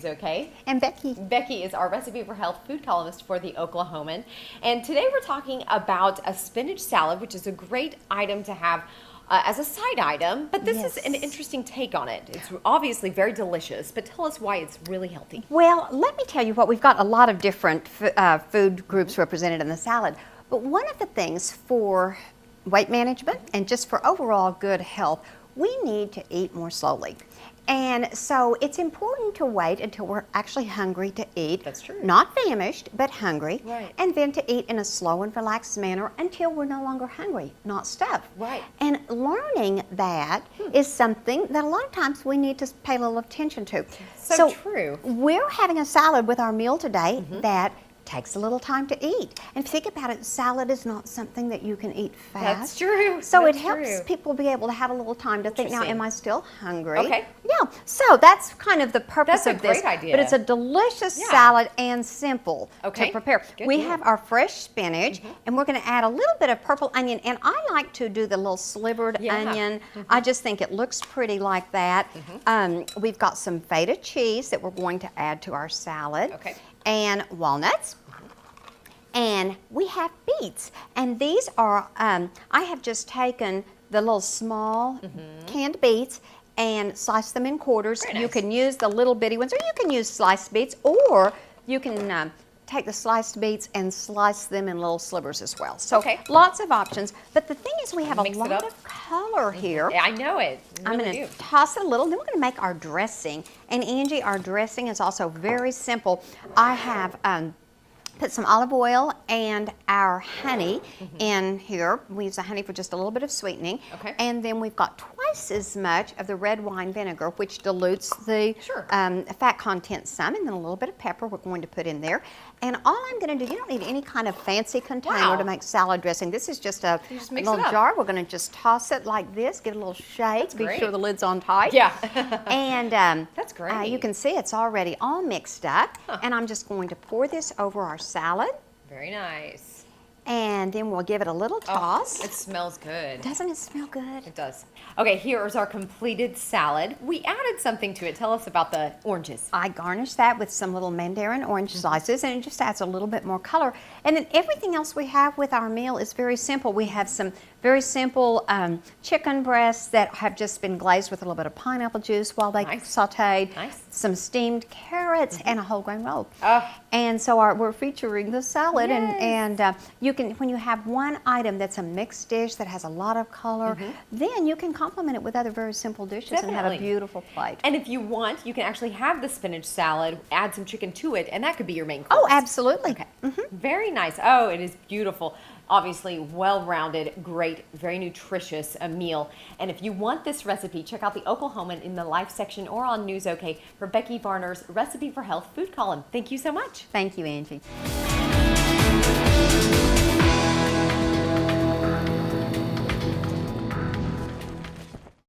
News OK. And Becky. Becky is our Recipe for Health food columnist for the Oklahoman. And today we're talking about a spinach salad, which is a great item to have as a side item, but this is an interesting take on it. It's obviously very delicious, but tell us why it's really healthy. Well, let me tell you what, we've got a lot of different food groups represented in the salad, but one of the things for weight management and just for overall good health, we need to eat more slowly. And so it's important to wait until we're actually hungry to eat. That's true. Not famished, but hungry. Right. And then to eat in a slow and relaxed manner until we're no longer hungry, not stuffed. Right. And learning that is something that a lot of times we need to pay a little attention to. So true. We're having a salad with our meal today that takes a little time to eat. And think about it, salad is not something that you can eat fast. That's true. So That's it helps people be able to have a little time to think, now, am I still hungry? Okay. Yeah, so that's kind of the purpose That's of a this. great idea. But it's a delicious salad and simple to prepare. Good We deal. have our fresh spinach, and we're going to add a little bit of purple onion, and I like to do the little slivered onion. I just think it looks pretty like that. We've got some feta cheese that we're going to add to our salad, and walnuts. And we have beets, and these are, I have just taken the little small canned beets and sliced them in quarters. You can use the little bitty ones, or you can use sliced beets, or you can take the sliced beets and slice them in little slivers as well. So lots of options, but the thing is we have a lot of color here. Yeah, I know it. I'm going to toss it a little, then we're going to make our dressing. And Angie, our dressing is also very simple. I have put some olive oil and our honey in here. We use the honey for just a little bit of sweetening. And then we've got twice as much of the red wine vinegar, which dilutes the fat content some, and then a little bit of pepper we're going to put in there. And all I'm going to do, you don't need any kind of fancy container to make salad dressing. This is just a little jar. We're going to just toss it like this, give it a little shake, be sure the lid's on tight. And that's great. You can see it's already all mixed up. And I'm just going to pour this over our salad. Very nice. And then we'll give it a little toss. It smells good. Doesn't it smell good? It does. Okay, here's our completed salad. We added something to it. Tell us about the oranges. I garnished that with some little mandarin orange slices, and it just adds a little bit more color. And then everything else we have with our meal is very simple. We have some very simple chicken breasts that have just been glazed with a little bit of pineapple juice while they sauteed. Some steamed carrots and a whole grain roll. And so we're featuring the salad, and you can, when you have one item that's a mixed dish that has a lot of color, then you can complement it with other very simple dishes and have a beautiful plate. And if you want, you can actually have the spinach salad, add some chicken to it, and that could be your main course. Oh, absolutely. Very nice. Oh, it is beautiful. Obviously, well-rounded, great, very nutritious meal. And if you want this recipe, check out the Oklahoman in the Life section or on News OK for Becky Varner's Recipe for Health food column. Thank you so much. Thank you, Angie.